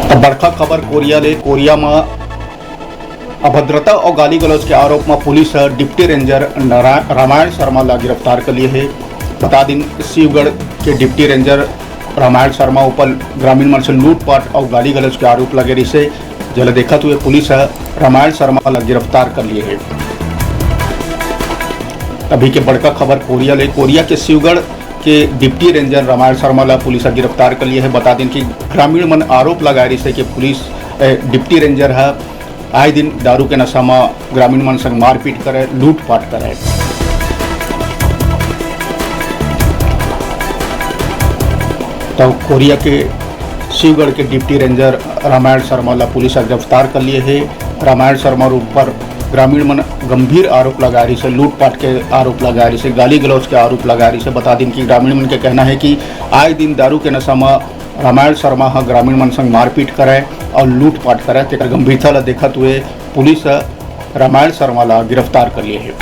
अब बड़का खबर कोरिया में अभद्रता और गाली गलौज के आरोप में police deputy ranger Ramayan Sharma ला गिरफ्तार कर लिए है। बता दिन शिवगढ़ के डिप्टी रेंजर रामायण शर्मा ऊपर ग्रामीण मन से लूटपाट और गाली गलौज के आरोप लगे रही से जल देखते हुए पुलिस रामायण शर्मा ला गिरफ्तार कर लिए है। अभी के बड़का खबर कोरिया के शिवगढ़ के डिप्टी रेंजर रामायण शर्मा ला पुलिस गिरफ्तार कर लिए है। बता दें कि ग्रामीण मन आरोप लगा रही है कि पुलिस डिप्टी रेंजर है आए दिन दारू के नशा में ग्रामीण मन संग मारपीट करे, लूटपाट करे। तो कोरिया के शिवगढ़ के डिप्टी रेंजर रामायण शर्मा ला पुलिस गिरफ्तार कर लिए है। रामायण शर्मा ऊपर ग्रामीण मन गंभीर आरोप लगा रही से, लूटपाट के आरोप लगा रही से, गाली गलौज के आरोप लगा रही से। बता दें कि ग्रामीण मन के कहना है कि आए दिन दारू के नशा में रामायण शर्मा ग्रामीण मन संग मारपीट करे और लूटपाट करे। गंभीरता ला देखते हुए पुलिस रामायण शर्मा ला गिरफ्तार कर लिए है।